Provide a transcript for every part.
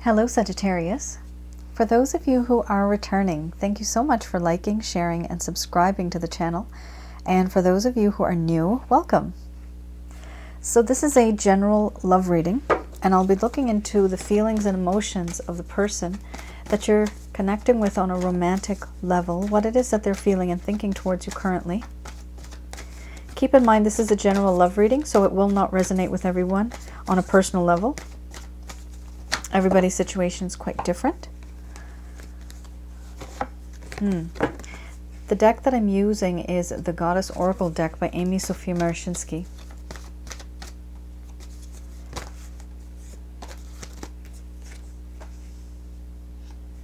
Hello, Sagittarius. For those of you who are returning, thank you so much for liking, sharing, and subscribing to the channel. And for those of you who are new, welcome. So this is a general love reading, and I'll be looking into the feelings and emotions of the person that you're connecting with on a romantic level, what it is that they're feeling and thinking towards you currently. Keep in mind this is a general love reading, so it will not resonate with everyone on a personal level. Everybody's situation is quite different. The deck that I'm using is the Goddess Oracle deck by Amy Sophia Marashinsky.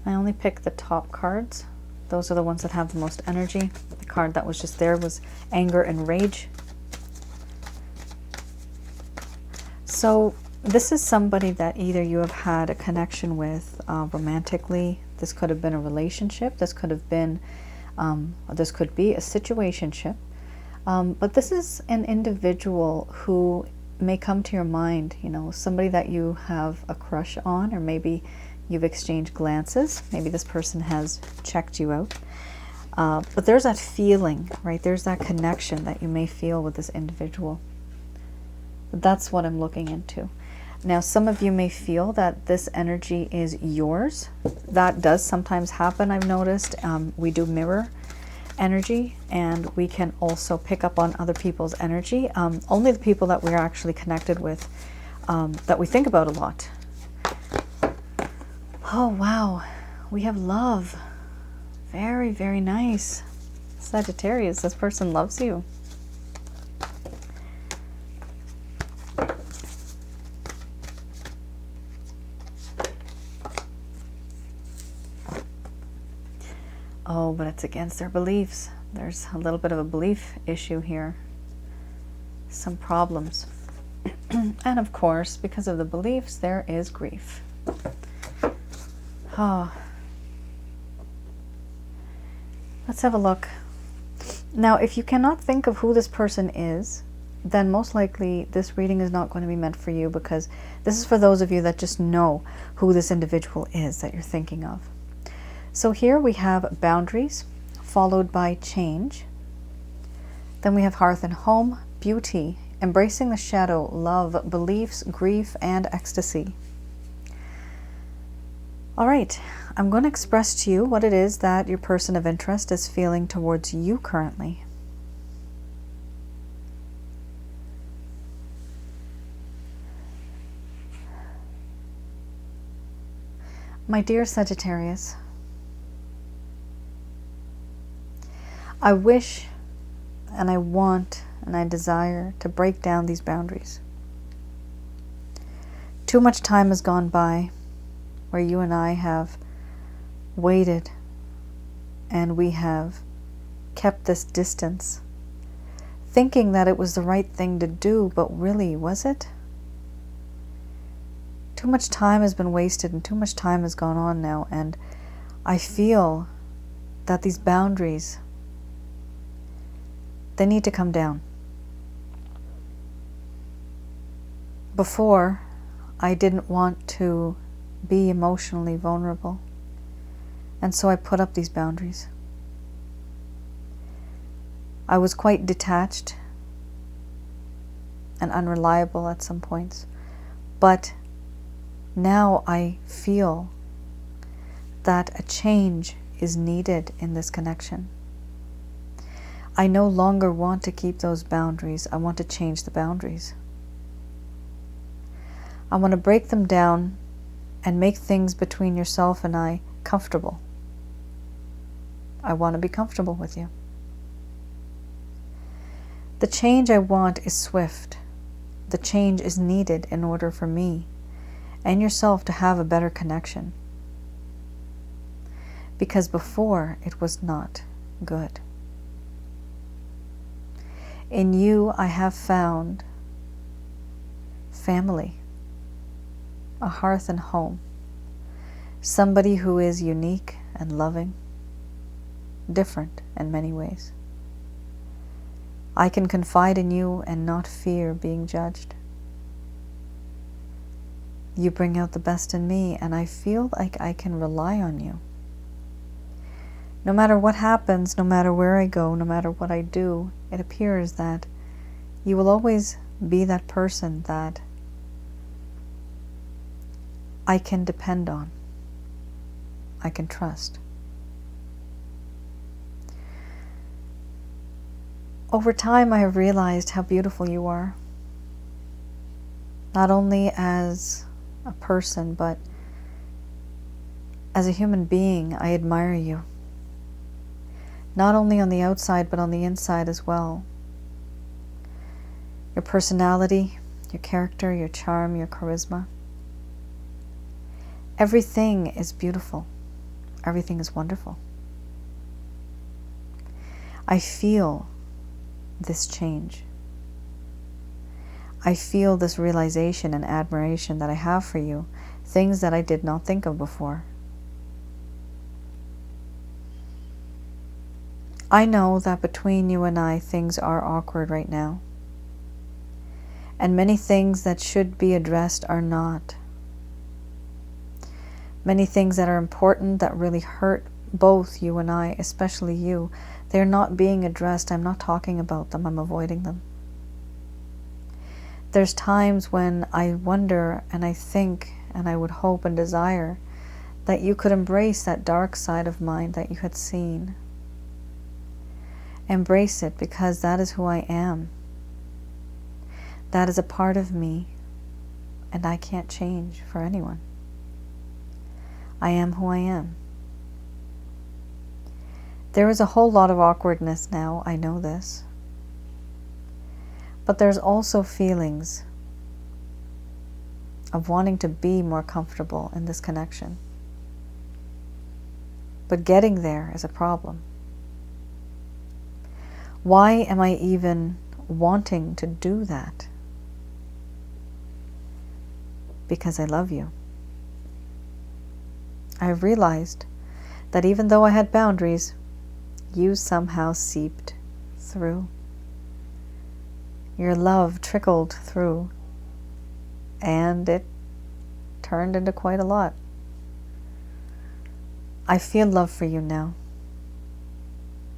I only picked the top cards. Those are the ones that have the most energy. The card that was just there was anger and rage. So this is somebody that either you have had a connection with romantically. This could have been a relationship. This could have been, this could be a situationship. But this is an individual who may come to your mind, you know, somebody that you have a crush on, or maybe you've exchanged glances. Maybe this person has checked you out. But there's that feeling, right? There's that connection that you may feel with this individual. That's what I'm looking into. Now, some of you may feel that this energy is yours. That does sometimes happen, I've noticed. We do mirror energy, and we can also pick up on other people's energy. Only the people that we're actually connected with, that we think about a lot. Oh, wow. We have love. Very, very nice. Sagittarius, this person loves you. Oh, but it's against their beliefs. There's a little bit of a belief issue here. Some problems. And of course, because of the beliefs, there is grief. Oh. Let's have a look. Now, if you cannot think of who this person is, then most likely this reading is not going to be meant for you, because this is for those of you that just know who this individual is that you're thinking of. So here we have boundaries, followed by change. Then we have hearth and home, beauty, embracing the shadow, love, beliefs, grief, and ecstasy. All right, I'm going to express to you what it is that your person of interest is feeling towards you currently. My dear Sagittarius, I wish and I want and I desire to break down these boundaries. Too much time has gone by where you and I have waited and we have kept this distance, thinking that it was the right thing to do, but really, was it? Too much time has been wasted and too much time has gone on now, and I feel that these boundaries, they need to come down. Before, I didn't want to be emotionally vulnerable, and so I put up these boundaries. I was quite detached and unreliable at some points, but now I feel that a change is needed in this connection. I no longer want to keep those boundaries. I want to change the boundaries. I want to break them down and make things between yourself and I comfortable. I want to be comfortable with you. The change I want is swift. The change is needed in order for me and yourself to have a better connection. Because before, it was not good. In you, I have found family, a hearth and home, somebody who is unique and loving, different in many ways. I can confide in you and not fear being judged. You bring out the best in me, and I feel like I can rely on you. No matter what happens, no matter where I go, no matter what I do, it appears that you will always be that person that I can depend on, I can trust. Over time, I have realized how beautiful you are. Not only as a person, but as a human being, I admire you. Not only on the outside, but on the inside as well. Your personality, your character, your charm, your charisma. Everything is beautiful. Everything is wonderful. I feel this change. I feel this realization and admiration that I have for you, things that I did not think of before. I know that between you and I, things are awkward right now. And many things that should be addressed are not. Many things that are important, that really hurt both you and I, especially you, they're not being addressed. I'm not talking about them. I'm avoiding them. There's times when I wonder and I think and I would hope and desire that you could embrace that dark side of mine that you had seen. Embrace it, because that is who I am. That is a part of me, and I can't change for anyone. I am who I am. There is a whole lot of awkwardness now, I know this. But there's also feelings of wanting to be more comfortable in this connection. But getting there is a problem. Why am I even wanting to do that? Because I love you. I have realized that even though I had boundaries, you somehow seeped through. Your love trickled through, and it turned into quite a lot. I feel love for you now.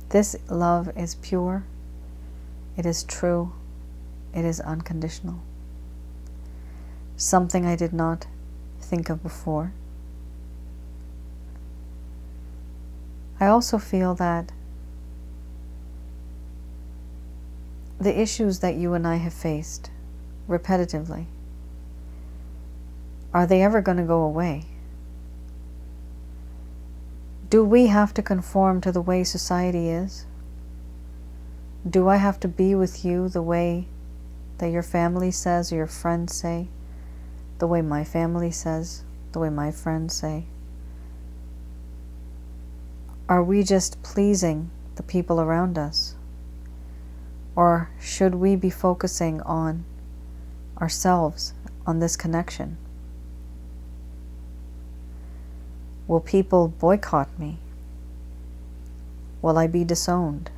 This love is pure, it is true, it is unconditional. Something I did not think of before. I also feel that the issues that you and I have faced repetitively, are they ever going to go away? Do we have to conform to the way society is? Do I have to be with you the way that your family says or your friends say? The way my family says? The way my friends say? Are we just pleasing the people around us? Or should we be focusing on ourselves, on this connection? Will people boycott me? Will I be disowned?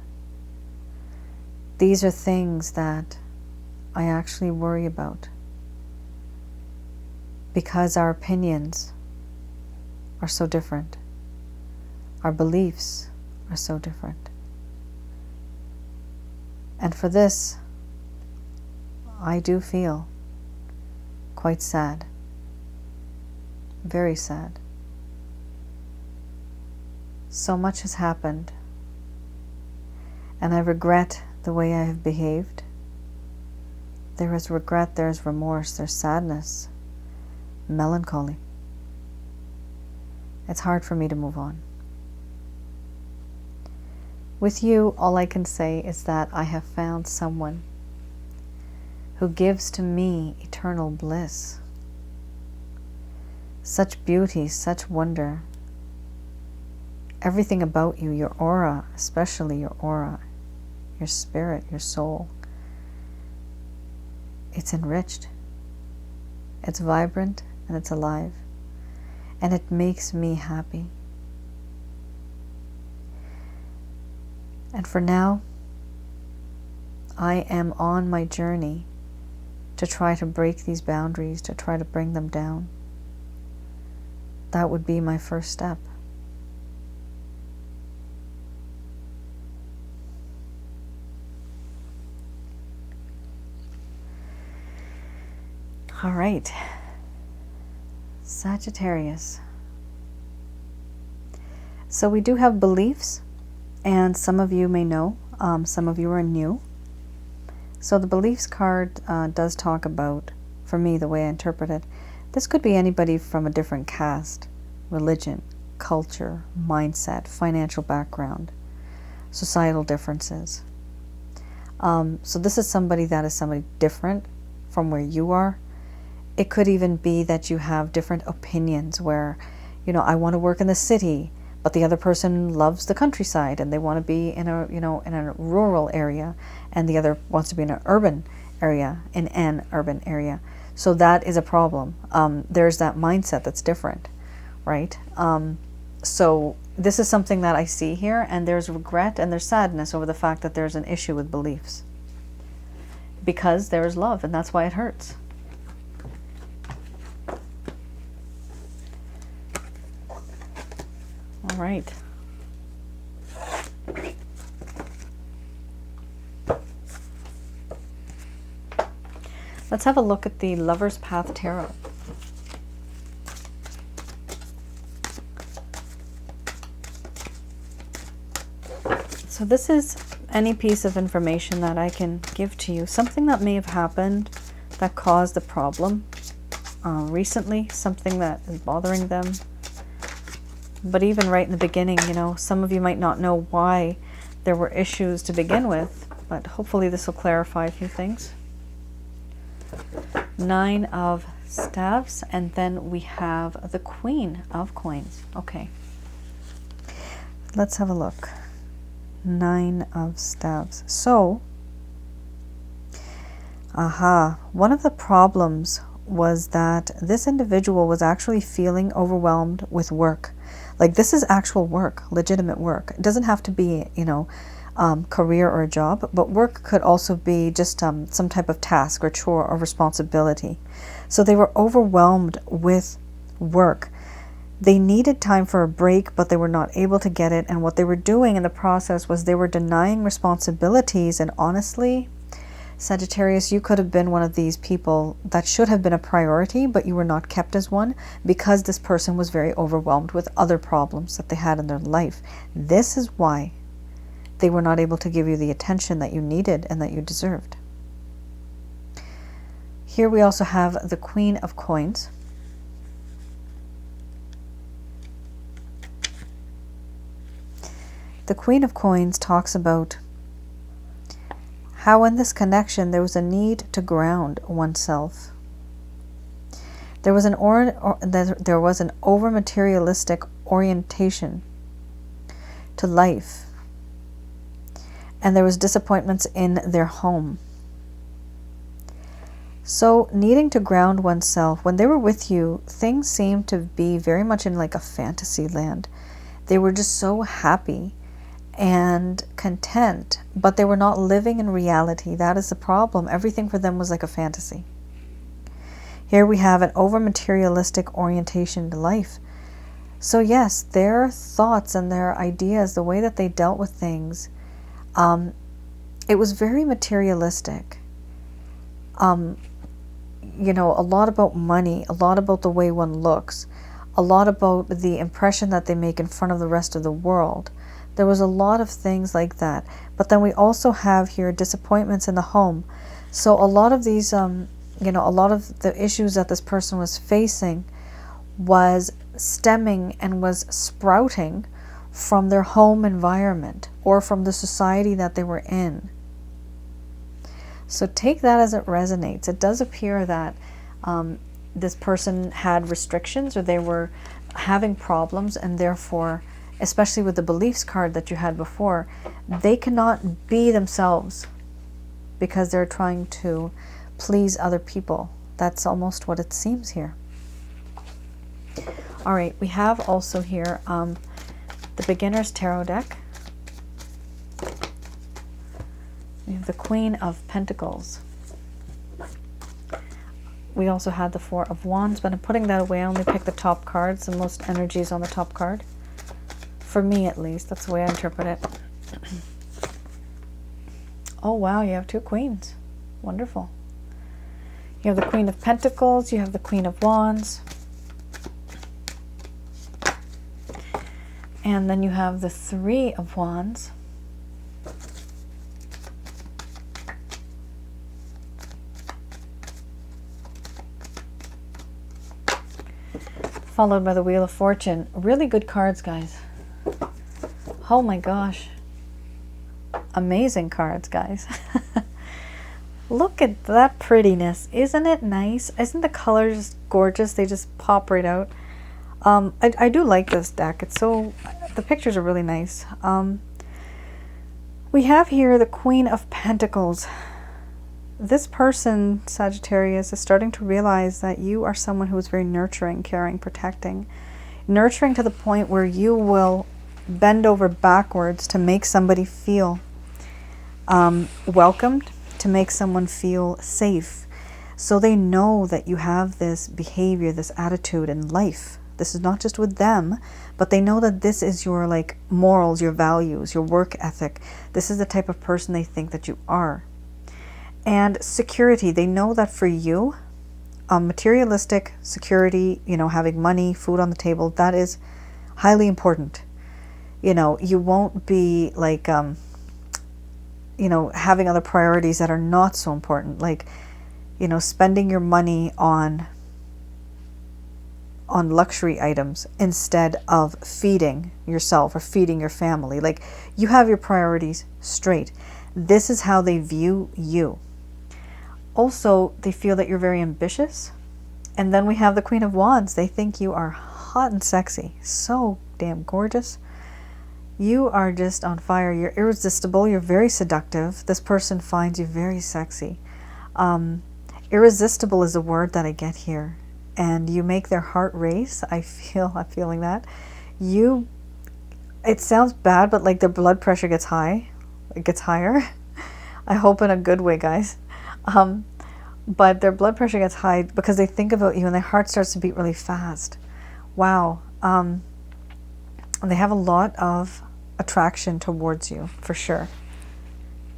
These are things that I actually worry about, because our opinions are so different. Our beliefs are so different. And for this, I do feel quite sad. Very sad. So much has happened, and I regret the way I have behaved. There is regret, there is remorse, there's sadness, melancholy. It's hard for me to move on. With you, all I can say is that I have found someone who gives to me eternal bliss. Such beauty, such wonder. Everything about you, your aura, especially your aura, your spirit, your soul, it's enriched, it's vibrant, and it's alive, and it makes me happy. And for now, I am on my journey to try to break these boundaries, to try to bring them down. That would be my first step. All right, Sagittarius. So we do have beliefs, and some of you may know, some of you are new. So the beliefs card does talk about, for me, the way I interpret it, this could be anybody from a different caste, religion, culture, mindset, financial background, societal differences. So this is somebody that is somebody different from where you are. It could even be that you have different opinions where, you know, I want to work in the city, but the other person loves the countryside and they want to be in a, you know, in a rural area, and the other wants to be in an urban area, So that is a problem. There's that mindset that's different, right? So this is something that I see here, and there's regret and there's sadness over the fact that there's an issue with beliefs. Because there is love, and that's why it hurts. All right. Let's have a look at the Lover's Path Tarot. So this is any piece of information that I can give to you. Something that may have happened that caused the problem recently, something that is bothering them. But even right in the beginning, you know, some of you might not know why there were issues to begin with, but hopefully this will clarify a few things. 9 of Staves, and then we have the Queen of Coins. Okay. Let's have a look. 9 of Staves. So, one of the problems was that this individual was actually feeling overwhelmed with work. Like, this is actual work, legitimate work. It doesn't have to be, you know, career or a job, but work could also be just some type of task or chore or responsibility. So they were overwhelmed with work. They needed time for a break, but they were not able to get it. And what they were doing in the process was they were denying responsibilities. And honestly, Sagittarius, you could have been one of these people that should have been a priority, but you were not kept as one because this person was very overwhelmed with other problems that they had in their life. This is why they were not able to give you the attention that you needed and that you deserved. Here we also have the Queen of Coins. The Queen of Coins talks about how in this connection there was a need to ground oneself. There was an over materialistic orientation to life, and there was disappointments in their home. So needing to ground oneself, when they were with you, things seemed to be very much in like a fantasy land. They were just so happy and content, but they were not living in reality. That is the problem. Everything for them was like a fantasy. Here we have an over materialistic orientation to life. So yes, their thoughts and their ideas, the way that they dealt with things, it was very materialistic. You know, a lot about money, a lot about the way one looks, a lot about the impression that they make in front of the rest of the world. There was a lot of things like that. But then we also have here disappointments in the home. So a lot of these, you know, a lot of the issues that this person was facing was stemming and was sprouting from their home environment or from the society that they were in. So take that as it resonates. It does appear that this person had restrictions, or they were having problems, and therefore, especially with the beliefs card that you had before, they cannot be themselves because they're trying to please other people. That's almost what it seems here. All right, we have also here the Beginner's Tarot deck. We have the Queen of Pentacles. we also had the Four of Wands, but I'm putting that away. I only picked the top cards, the most energies on the top card. For me, at least. That's the way I interpret it. Oh, wow. You have two queens. Wonderful. You have the Queen of Pentacles. You have the Queen of Wands. And then you have the Three of Wands. Followed by the Wheel of Fortune. Really good cards, guys. Oh my gosh. Amazing cards, guys. Look at that prettiness. Isn't it nice? Isn't the colors gorgeous? They just pop right out. I do like this deck. It's so, the pictures are really nice. We have here the Queen of Pentacles. This person, Sagittarius, is starting to realize that you are someone who is very nurturing, caring, protecting. Nurturing to the point where you will bend over backwards to make somebody feel welcomed, to make someone feel safe. So they know that you have this behavior, this attitude in life. This is not just with them, but they know that this is your like morals, your values, your work ethic. This is the type of person they think that you are. And security, they know that for you, materialistic security, you know, having money, food on the table, that is highly important. You know, you won't be like, you know, having other priorities that are not so important, like, you know, spending your money on luxury items instead of feeding yourself or feeding your family. Like, you have your priorities straight. This is how they view you. Also, they feel that you're very ambitious. And then we have the Queen of Wands. They think you are hot and sexy. So damn gorgeous. You are just on fire. You're irresistible. You're very seductive. This person finds you very sexy. Irresistible is a word that I get here. And you make their heart race. I'm feeling that. It sounds bad, but like their blood pressure gets high. It gets higher. I hope in a good way, guys. But their blood pressure gets high because they think about you and their heart starts to beat really fast. Wow. They have a lot of attraction towards you, for sure.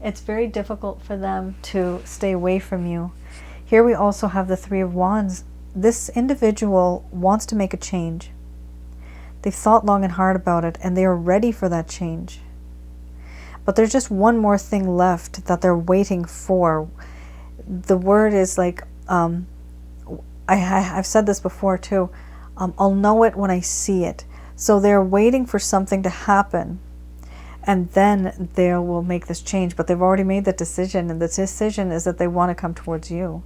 It's very difficult for them to stay away from you. Here we also have the Three of Wands. This individual wants to make a change. They've thought long and hard about it, and they are ready for that change. But there's just one more thing left that they're waiting for. The word is like, I've said this before too, I'll know it when I see it. So they're waiting for something to happen, and then they will make this change. But they've already made that decision, and the decision is that they want to come towards you.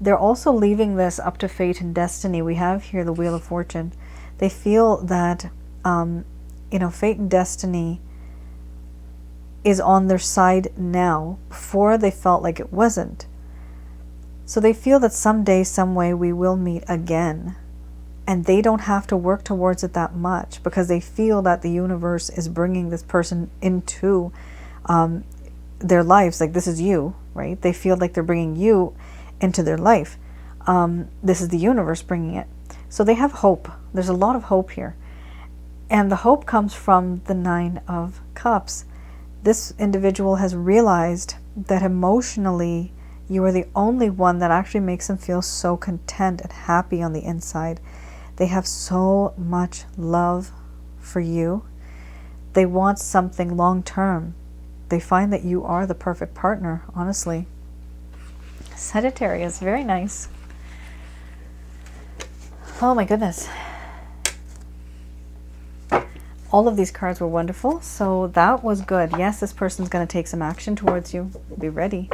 They're also leaving this up to fate and destiny. We have here the Wheel of Fortune. They feel that, you know, fate and destiny is on their side now. Before, they felt like it wasn't. So they feel that someday, some way, we will meet again. And they don't have to work towards it that much because they feel that the universe is bringing this person into their lives. Like, this is you, right? They feel like they're bringing you into their life. This is the universe bringing it. So they have hope. There's a lot of hope here. And the hope comes from the Nine of Cups. This individual has realized that emotionally you are the only one that actually makes them feel so content and happy on the inside. They have so much love for you. They want something long term. They find that you are the perfect partner, honestly. Sagittarius, very nice. Oh my goodness. All of these cards were wonderful, so that was good. Yes, this person's going to take some action towards you. Be ready.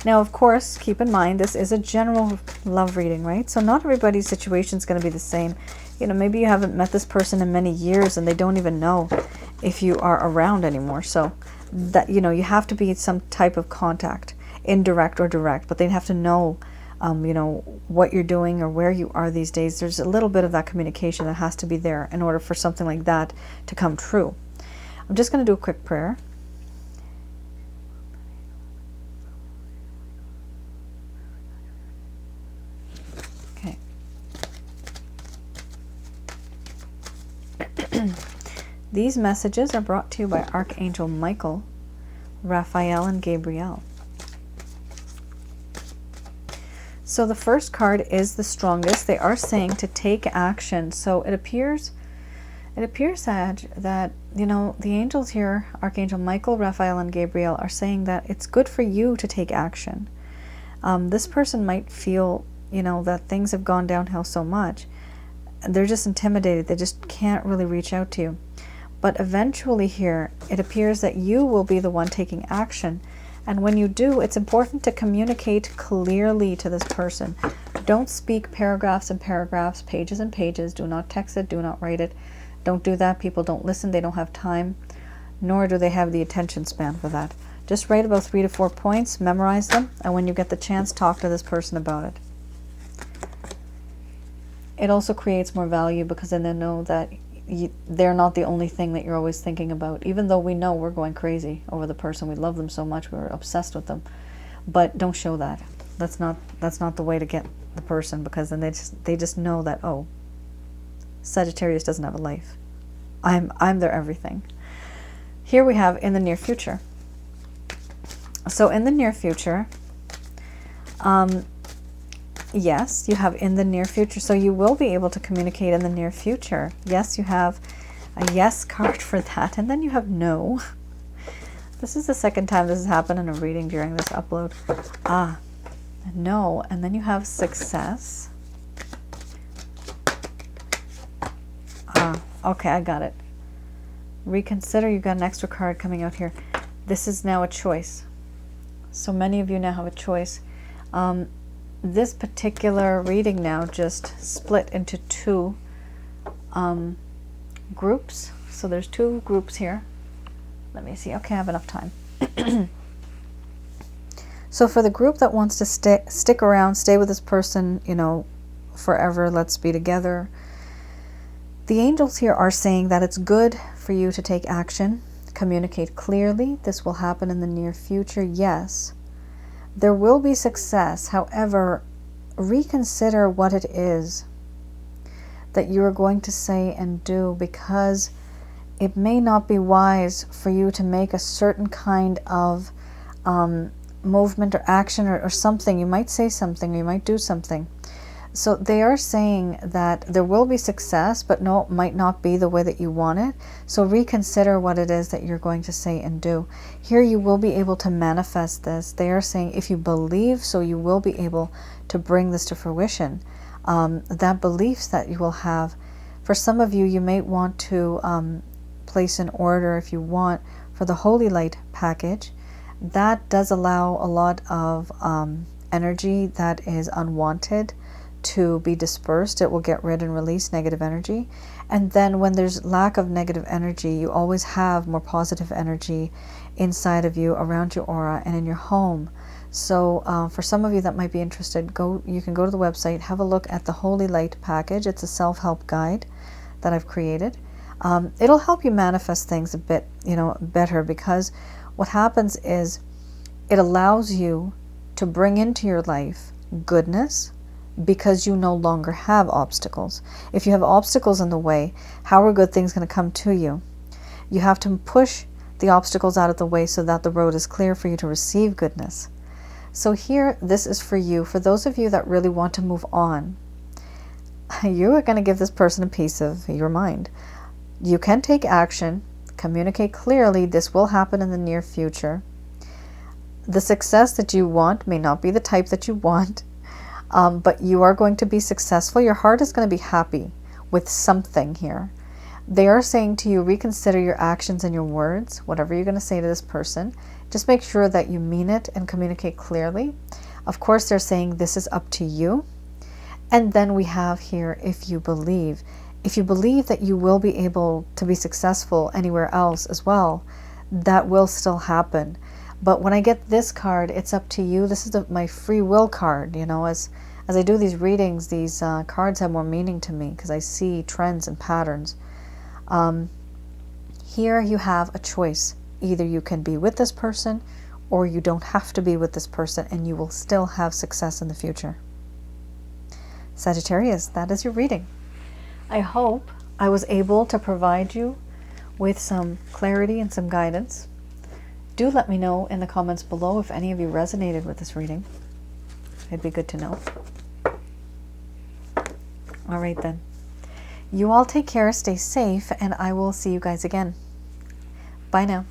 Now, of course, keep in mind, this is a general love reading, right? So not everybody's situation is going to be the same. You know, maybe you haven't met this person in many years and they don't even know if you are around anymore. So that, you know, you have to be some type of contact, indirect or direct, but they have to know, you know, what you're doing or where you are these days. There's a little bit of that communication that has to be there in order for something like that to come true. I'm just going to do a quick prayer. These messages are brought to you by Archangel Michael, Raphael, and Gabriel. So the first card is the strongest. They are saying to take action. So it appears, Sag, that, you know, the angels here, Archangel Michael, Raphael, and Gabriel, are saying that it's good for you to take action. This person might feel, you know, that things have gone downhill so much. They're just intimidated. They just can't really reach out to you. But eventually here, it appears that you will be the one taking action. And when you do, it's important to communicate clearly to this person. Don't speak paragraphs and paragraphs, pages and pages. Do not text it. Do not write it. Don't do that. People don't listen. They don't have time, nor do they have the attention span for that. Just write about 3 to 4 points, memorize them, and when you get the chance, talk to this person about it. It also creates more value because then they know that they're not the only thing that you're always thinking about, even though we know we're going crazy over the person. We love them so much, we're obsessed with them. But don't show that. That's not the way to get the person, because then they just know that, oh, Sagittarius doesn't have a life. I'm their everything. Here we have in the near future. So in the near future, yes, you have in the near future. So you will be able to communicate in the near future. Yes, you have a yes card for that. And then you have no. This is the second time this has happened in a reading during this upload. No. And then you have success. Okay, I got it. Reconsider. You got an extra card coming out here. This is now a choice. So many of you now have a choice. This particular reading now just split into 2 groups. So there's 2 groups here. Let me see. Okay, I have enough time. So for the group that wants to stick around, stay with this person, you know, forever, let's be together. The angels here are saying that it's good for you to take action, communicate clearly. This will happen in the near future. Yes, there will be success. However, reconsider what it is that you are going to say and do, because it may not be wise for you to make a certain kind of movement or action or something. You might say something, or you might do something. So they are saying that there will be success, but no, it might not be the way that you want it. So reconsider what it is that you're going to say and do. Here you will be able to manifest this. They are saying if you believe, so you will be able to bring this to fruition. That belief that you will have. For some of you, you may want to place an order, if you want, for the Holy Light package. That does allow a lot of energy that is unwanted to be dispersed. It will get rid and release negative energy. And then when there's lack of negative energy, you always have more positive energy inside of you, around your aura, and in your home. So for some of you that might be interested, you can go to the website, have a look at the Holy Light package. It's a self-help guide that I've created. It'll help you manifest things a bit, better, because what happens is it allows you to bring into your life goodness, because you no longer have obstacles. If you have obstacles in the way, how are good things going to come to you? You have to push the obstacles out of the way so that the road is clear for you to receive goodness. So here, this is for you. For those of you that really want to move on, you are going to give this person a piece of your mind. You can take action, communicate clearly. This will happen in the near future. The success that you want may not be the type that you want, but you are going to be successful. Your heart is going to be happy with something here. They are saying to you, reconsider your actions and your words, whatever you're going to say to this person. Just make sure that you mean it and communicate clearly. Of course, they're saying this is up to you. And then we have here, if you believe. If you believe that you will be able to be successful anywhere else as well, that will still happen. But when I get this card, it's up to you. This is my free will card. As I do these readings, these cards have more meaning to me because I see trends and patterns. Here you have a choice. Either you can be with this person, or you don't have to be with this person, and you will still have success in the future. Sagittarius, that is your reading. I hope I was able to provide you with some clarity and some guidance. Do let me know in the comments below if any of you resonated with this reading. It'd be good to know. All right then. You all take care, stay safe, and I will see you guys again. Bye now.